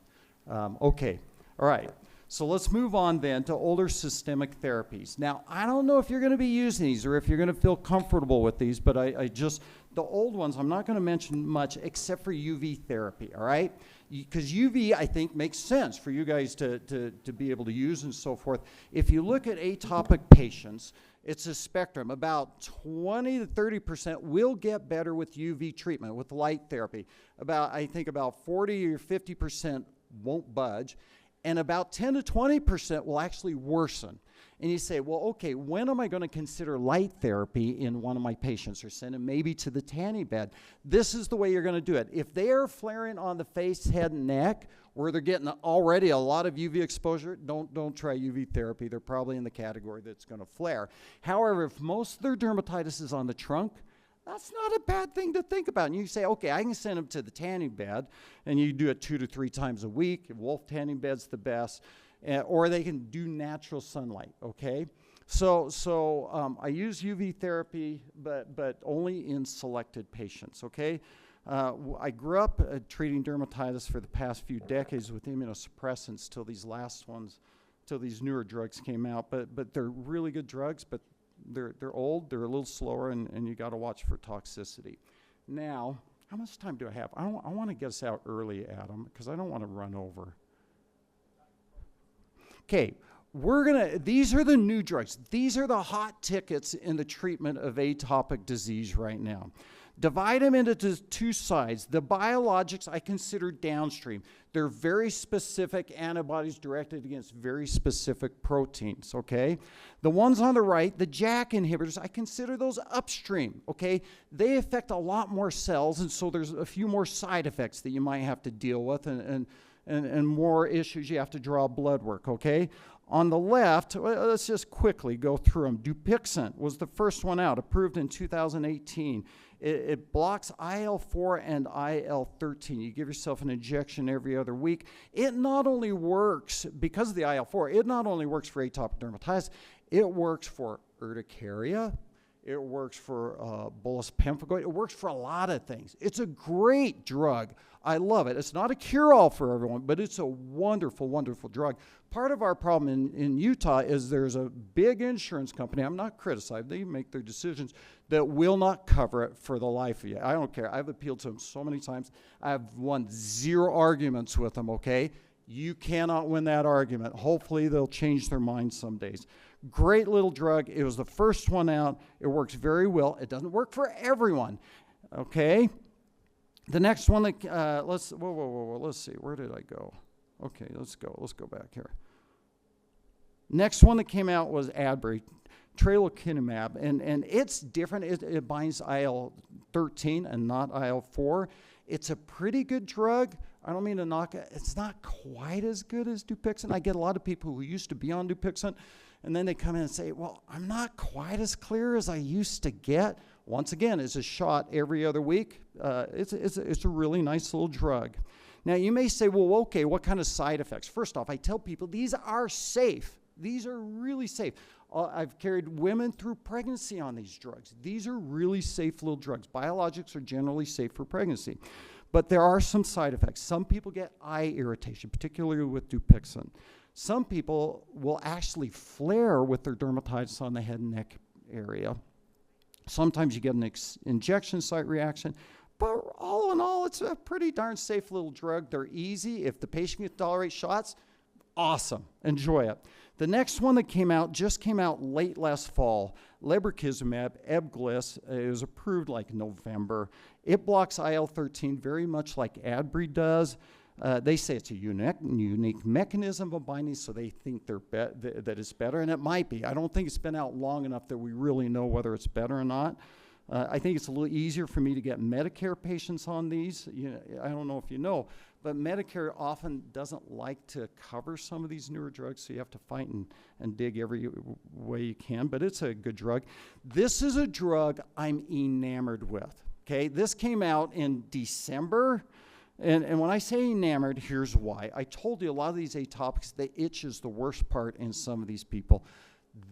Okay, all right. So let's move on then to older systemic therapies. Now, I don't know if you're going to be using these or if you're going to feel comfortable with these, but the old ones, I'm not going to mention much except for UV therapy, all right? Because UV, I think, makes sense for you guys to be able to use and so forth. If you look at atopic patients, it's a spectrum. About 20 to 30% will get better with UV treatment, with light therapy. I think about 40 or 50% won't budge. And about 10 to 20% will actually worsen. And you say, well, okay, when am I going to consider light therapy in one of my patients or send them maybe to the tanning bed? This is the way you're going to do it. If they are flaring on the face, head, and neck, where they're getting already a lot of UV exposure, don't try UV therapy. They're probably in the category that's going to flare. However, if most of their dermatitis is on the trunk, that's not a bad thing to think about. And you say, okay, I can send them to the tanning bed, and you do it 2 to 3 times a week. Wolf tanning bed's the best. Or they can do natural sunlight, okay? So I use UV therapy, but only in selected patients, okay? I grew up treating dermatitis for the past few decades with immunosuppressants till these newer drugs came out. But they're really good drugs, but they're old, they're a little slower, and you got to watch for toxicity. Now, how much time do I have? I want to get us out early, Adam, because I don't want to run over. Okay, these are the new drugs. These are the hot tickets in the treatment of atopic disease right now. Divide them into two sides. The biologics I consider downstream. They're very specific antibodies directed against very specific proteins, okay? The ones on the right, the JAK inhibitors, I consider those upstream, okay? They affect a lot more cells, and so there's a few more side effects that you might have to deal with and more issues you have to draw blood work, okay? On the left, let's just quickly go through them. Dupixent was the first one out, approved in 2018. It blocks IL-4 and IL-13. You give yourself an injection every other week. It not only works, because of the IL-4, it not only works for atopic dermatitis, it works for urticaria, it works for bullous pemphigoid, it works for a lot of things. It's a great drug. I love it. It's not a cure-all for everyone, but it's a wonderful, wonderful drug. Part of our problem in Utah is there's a big insurance company, I'm not criticizing, they make their decisions, that will not cover it for the life of you. I don't care. I've appealed to them so many times. I have won 0 arguments with them, okay? You cannot win that argument. Hopefully they'll change their mind some days. Great little drug. It was the first one out. It works very well. It doesn't work for everyone, okay? The next one, let's see, where did I go? Okay, let's go back here. Next one that came out was Adbury, tralokinumab, and it's different. It binds IL-13 and not IL-4. It's a pretty good drug. I don't mean to knock it. It's not quite as good as Dupixent. I get a lot of people who used to be on Dupixent, and then they come in and say, well, I'm not quite as clear as I used to get. Once again, it's a shot every other week. It's a really nice little drug. Now, you may say, well, okay, what kind of side effects? First off, I tell people these are safe. These are really safe. I've carried women through pregnancy on these drugs. These are really safe little drugs. Biologics are generally safe for pregnancy. But there are some side effects. Some people get eye irritation, particularly with Dupixent. Some people will actually flare with their dermatitis on the head and neck area. Sometimes you get an injection site reaction. But all in all, it's a pretty darn safe little drug. They're easy. If the patient can tolerate shots, awesome. Enjoy it. The next one that just came out late last fall, lebrikizumab, Ebglyss. It was approved like November. It blocks IL-13 very much like Adbury does. They say it's a unique mechanism of binding, so they think that it's better, and it might be. I don't think it's been out long enough that we really know whether it's better or not. I think it's a little easier for me to get Medicare patients on these. I don't know if you know, but Medicare often doesn't like to cover some of these newer drugs, so you have to fight and dig every way you can, but it's a good drug. This is a drug I'm enamored with, okay? This came out in December, and when I say enamored, here's why. I told you a lot of these atopics, the itch is the worst part in some of these people.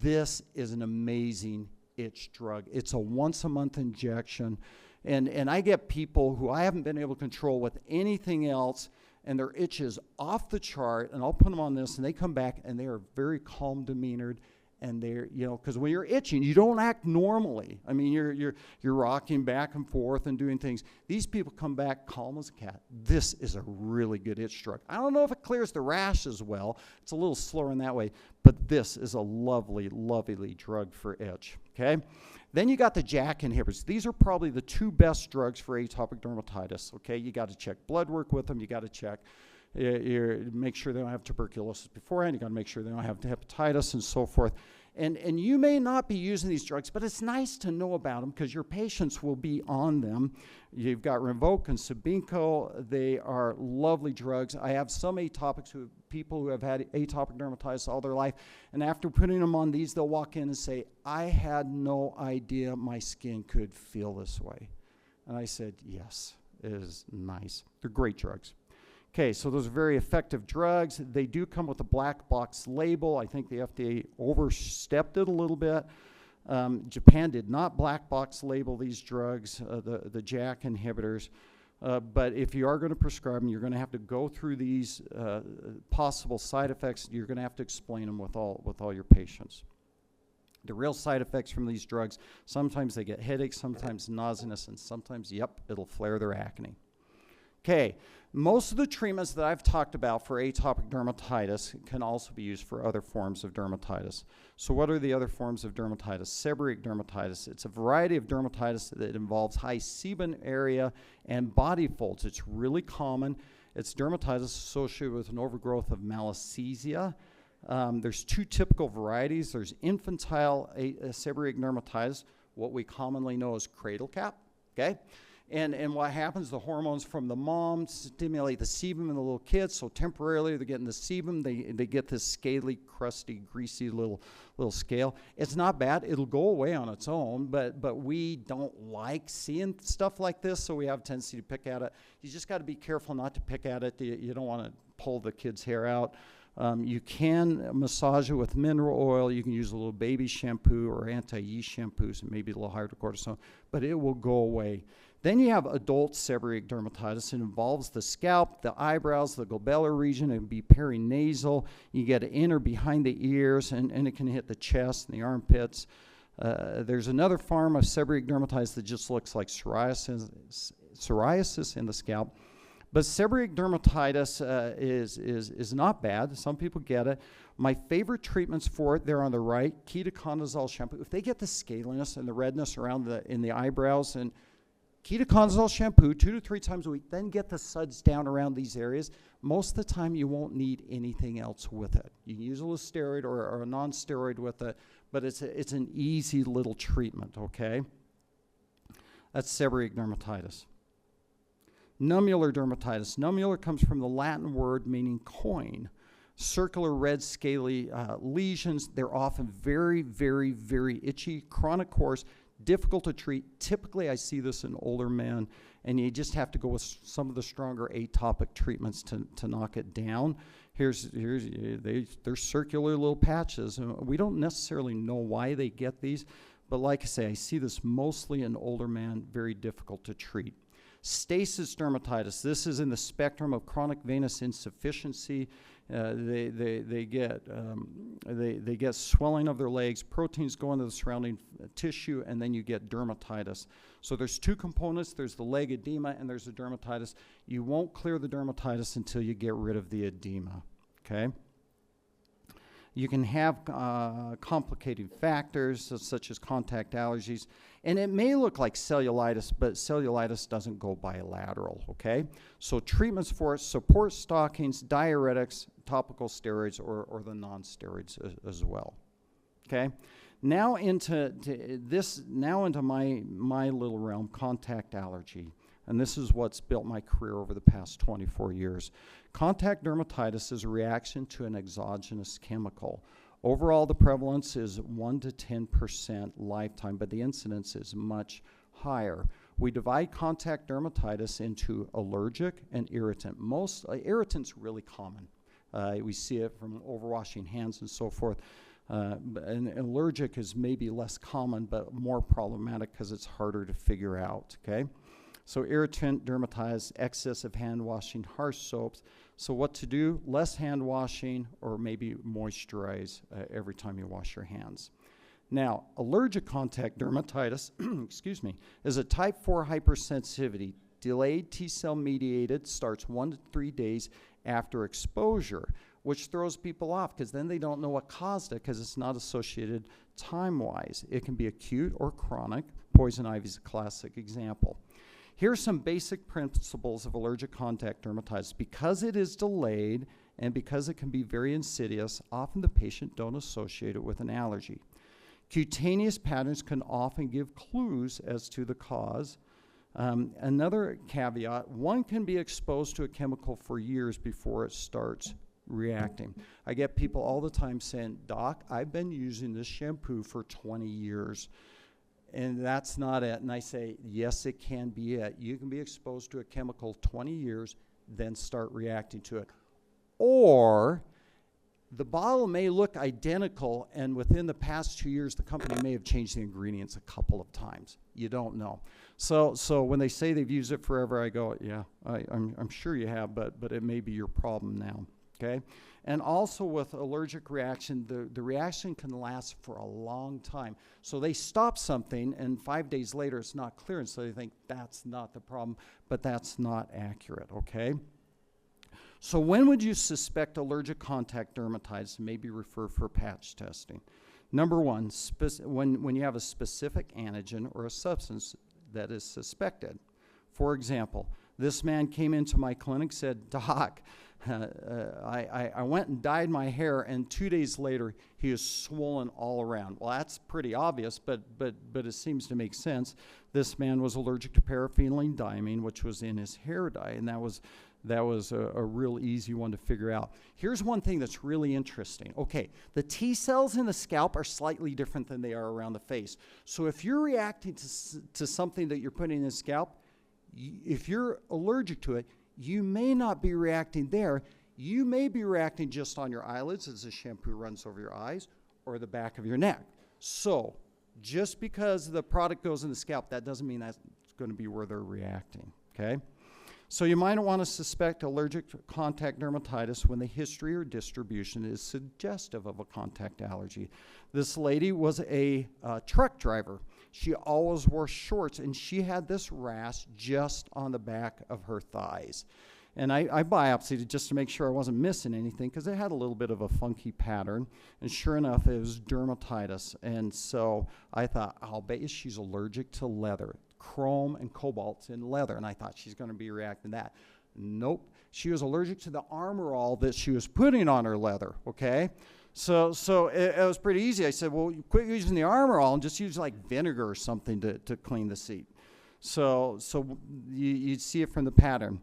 This is an amazing itch drug. It's a once-a-month injection. And I get people who I haven't been able to control with anything else, and their itch is off the chart, and I'll put them on this, and they come back, and they are very calm demeanored, and they're, because when you're itching, you don't act normally. I mean, you're rocking back and forth and doing things. These people come back calm as a cat. This is a really good itch drug. I don't know if it clears the rash as well. It's a little slower in that way, but this is a lovely, lovely drug for itch, okay? Then you got the JAK inhibitors. These are probably the 2 best drugs for atopic dermatitis, okay? You got to check blood work with them. You got to check, make sure they don't have tuberculosis beforehand. You got to make sure they don't have hepatitis and so forth. And you may not be using these drugs, but it's nice to know about them because your patients will be on them. You've got Rinvoq and Sabinco. They are lovely drugs. I have some people who have had atopic dermatitis all their life, and after putting them on these, they'll walk in and say, I had no idea my skin could feel this way. And I said, yes, it is nice. They're great drugs. Okay, so those are very effective drugs. They do come with a black box label. I think the FDA overstepped it a little bit. Japan did not black box label these drugs, the JAK inhibitors. But if you are going to prescribe them, you're going to have to go through these possible side effects. You're going to have to explain them with all your patients. The real side effects from these drugs, sometimes they get headaches, sometimes nauseousness, and sometimes, yep, it'll flare their acne. Okay, most of the treatments that I've talked about for atopic dermatitis can also be used for other forms of dermatitis. So what are the other forms of dermatitis? Seborrheic dermatitis. It's a variety of dermatitis that involves high sebum area and body folds. It's really common. It's dermatitis associated with an overgrowth of malassezia. There's two typical varieties. There's infantile seborrheic dermatitis, what we commonly know as cradle cap, okay? And what happens, the hormones from the mom stimulate the sebum in the little kids, so temporarily they're getting the sebum, they get this scaly, crusty, greasy little scale. It's not bad, it'll go away on its own, but we don't like seeing stuff like this, so we have a tendency to pick at it. You just got to be careful not to pick at it. You don't want to pull the kid's hair out. You can massage it with mineral oil. You can use a little baby shampoo or anti-yeast shampoos and maybe a little hydrocortisone, but it will go away. Then you have adult seborrheic dermatitis. It involves the scalp, the eyebrows, the glabellar region. It can be perinasal. You get it in or behind the ears, and it can hit the chest and the armpits. There's another form of seborrheic dermatitis that just looks like psoriasis in the scalp. But seborrheic dermatitis is not bad. Some people get it. My favorite treatments for it, they're on the right, ketoconazole shampoo. If they get the scaliness and the redness around in the eyebrows, and ketoconazole shampoo 2 to 3 times a week, then get the suds down around these areas. Most of the time, you won't need anything else with it. You can use a little steroid or a non-steroid with it, but it's an easy little treatment, okay? That's seborrheic dermatitis. Nummular dermatitis. Nummular comes from the Latin word meaning coin. Circular red scaly lesions. They're often very, very, very itchy, chronic course, difficult to treat. Typically, I see this in older men, and you just have to go with some of the stronger atopic treatments to knock it down. They're circular little patches. We don't necessarily know why they get these, but like I say, I see this mostly in older men, very difficult to treat. Stasis dermatitis. This is in the spectrum of chronic venous insufficiency. They get swelling of their legs, proteins go into the surrounding tissue, and then you get dermatitis. So there's two components. There's the leg edema and there's the dermatitis. You won't clear the dermatitis until you get rid of the edema, okay? You can have complicating factors such as contact allergies, and it may look like cellulitis, but cellulitis doesn't go bilateral, okay? So treatments for it, support stockings, diuretics, topical steroids, or the non-steroids as well, okay? Now into my little realm, contact allergy. And this is what's built my career over the past 24 years. Contact dermatitis is a reaction to an exogenous chemical. Overall, the prevalence is 1 to 10% lifetime, but the incidence is much higher. We divide contact dermatitis into allergic and irritant. Most irritant's really common. We see it from overwashing hands and so forth. And allergic is maybe less common, but more problematic because it's harder to figure out, okay? So irritant dermatitis, excessive hand washing, harsh soaps. So what to do? Less hand washing, or maybe moisturize every time you wash your hands. Now, allergic contact dermatitis, excuse me, is a type 4 hypersensitivity. Delayed T-cell mediated, starts 1 to 3 days after exposure, which throws people off because then they don't know what caused it because it's not associated time-wise. It can be acute or chronic. Poison ivy is a classic example. Here are some basic principles of allergic contact dermatitis. Because it is delayed and because it can be very insidious, often the patient don't associate it with an allergy. Cutaneous patterns can often give clues as to the cause. Another caveat, one can be exposed to a chemical for years before it starts reacting. I get people all the time saying, "Doc, I've been using this shampoo for 20 years. And that's not it." And I say, yes, it can be it. You can be exposed to a chemical 20 years, then start reacting to it. Or the bottle may look identical, and within the past 2 years, the company may have changed the ingredients a couple of times. You don't know. So when they say they've used it forever, I go, yeah, I'm sure you have, but it may be your problem now, okay? And also with allergic reaction, the reaction can last for a long time. So they stop something, and 5 days later it's not clear, and so they think that's not the problem, but that's not accurate, okay? So when would you suspect allergic contact dermatitis and maybe refer for patch testing? Number one, when you have a specific antigen or a substance that is suspected. For example, this man came into my clinic, said, "Doc, I went and dyed my hair, and 2 days later, he is swollen all around." Well, that's pretty obvious, but it seems to make sense. This man was allergic to paraphenylene diamine, which was in his hair dye, and that was a real easy one to figure out. Here's one thing that's really interesting. Okay, the T cells in the scalp are slightly different than they are around the face. So if you're reacting to something that you're putting in the scalp, if you're allergic to it, you may not be reacting there. You may be reacting just on your eyelids as the shampoo runs over your eyes or the back of your neck. So just because the product goes in the scalp, that doesn't mean that's going to be where they're reacting, okay? So you might want to suspect allergic contact dermatitis when the history or distribution is suggestive of a contact allergy. This lady was a truck driver. She always wore shorts, and she had this rash just on the back of her thighs. And I biopsied it just to make sure I wasn't missing anything, because it had a little bit of a funky pattern. And sure enough, it was dermatitis. And so I thought, I'll bet you she's allergic to leather. Chrome and cobalt's in leather, and I thought she's going to be reacting to that. Nope. She was allergic to the Armor All that she was putting on her leather, okay? So it was pretty easy. I said, well, quit using the Armor All and just use like vinegar or something to clean the seat. So you'd see it from the pattern.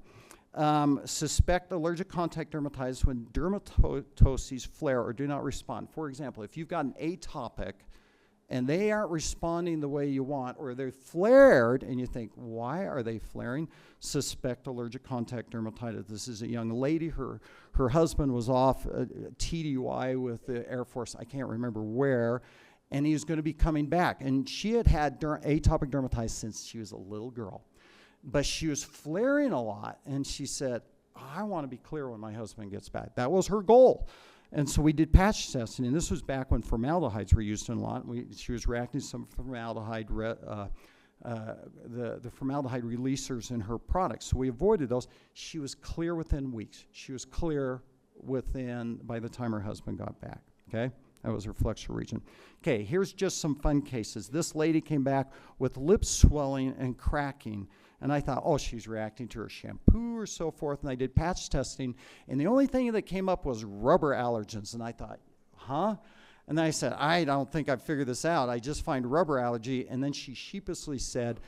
Suspect allergic contact dermatitis when dermatoses flare or do not respond. For example, if you've got an atopic and they aren't responding the way you want, or they're flared, and you think, why are they flaring? Suspect allergic contact dermatitis. This is a young lady. Her husband was off TDY with the Air Force, I can't remember where, and he was going to be coming back. And she had atopic dermatitis since she was a little girl. But she was flaring a lot, and she said, I want to be clear when my husband gets back. That was her goal. And so we did patch testing, and this was back when formaldehydes were used in a lot. She was reacting to some formaldehyde, the formaldehyde releasers in her products. So we avoided those. She was clear within weeks. She was clear by the time her husband got back, okay? That was her flexor region. Okay, here's just some fun cases. This lady came back with lip swelling and cracking. And I thought, oh, she's reacting to her shampoo or so forth. And I did patch testing. And the only thing that came up was rubber allergens. And I thought, huh? And then I said, I don't think I've figured this out. I just find rubber allergy. And then she sheepishly said,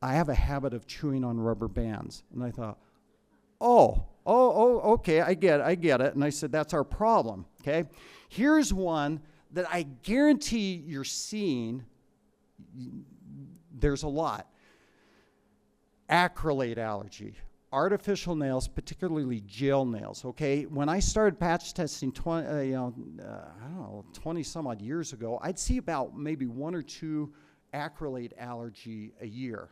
I have a habit of chewing on rubber bands. And I thought, oh, okay, I get it. And I said, that's our problem, okay? Here's one that I guarantee you're seeing. There's a lot. Acrylate allergy, artificial nails, particularly gel nails, okay? When I started patch testing 20 some odd years ago, I'd see about maybe 1 or 2 acrylate allergy a year.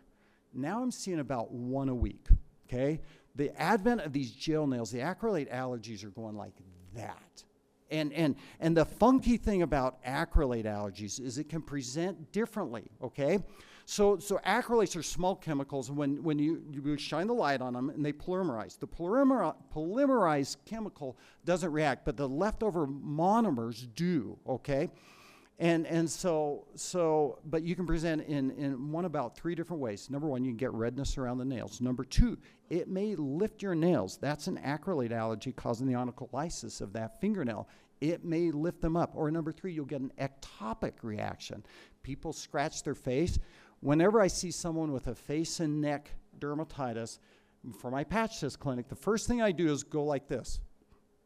Now I'm seeing about 1 a week, okay? The advent of these gel nails, the acrylate allergies are going like that. And the funky thing about acrylate allergies is it can present differently, okay? So acrylates are small chemicals, and when you shine the light on them and they polymerize. The polymerized chemical doesn't react, but the leftover monomers do, okay? And so, but you can present in about 3 different ways. Number 1, you can get redness around the nails. Number 2, it may lift your nails. That's an acrylate allergy causing the onycholysis of that fingernail. It may lift them up. Or number 3, you'll get an ectopic reaction. People scratch their face. Whenever I see someone with a face and neck dermatitis, for my patch test clinic, the first thing I do is go like this,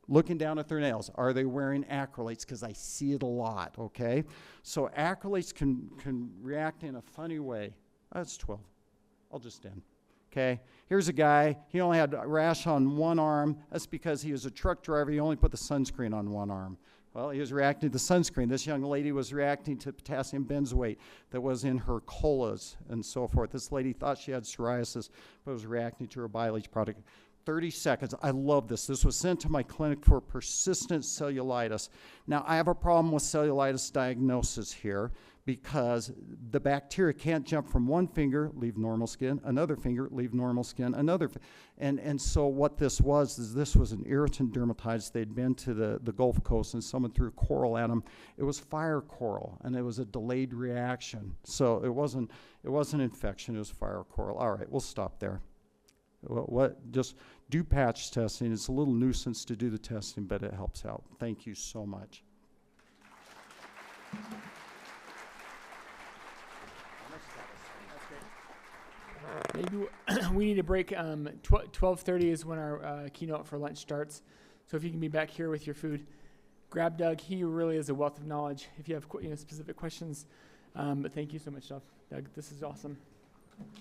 looking down at their nails. Are they wearing acrylates? Because I see it a lot, okay? So acrylates can react in a funny way. That's 12. I'll just end. Okay, here's a guy. He only had a rash on one arm. That's because he was a truck driver. He only put the sunscreen on one arm. Well, he was reacting to the sunscreen. This young lady was reacting to potassium benzoate that was in her colas and so forth. This lady thought she had psoriasis, but was reacting to her Biolage product. 30 seconds. I love this. This was sent to my clinic for persistent cellulitis. Now, I have a problem with cellulitis diagnosis here because the bacteria can't jump from one finger, leave normal skin, another finger, leave normal skin, and so what this was is this was an irritant dermatitis. They'd been to the Gulf Coast and someone threw coral at them. It was fire coral, and it was a delayed reaction. So it wasn't infection, it was fire coral. All right, we'll stop there. Just do patch testing. It's a little nuisance to do the testing, but it helps out. Thank you so much. Maybe we need a break. 12:30 is when our keynote for lunch starts. So if you can be back here with your food, grab Doug. He really is a wealth of knowledge if you have specific questions. But thank you so much, Doug. This is awesome.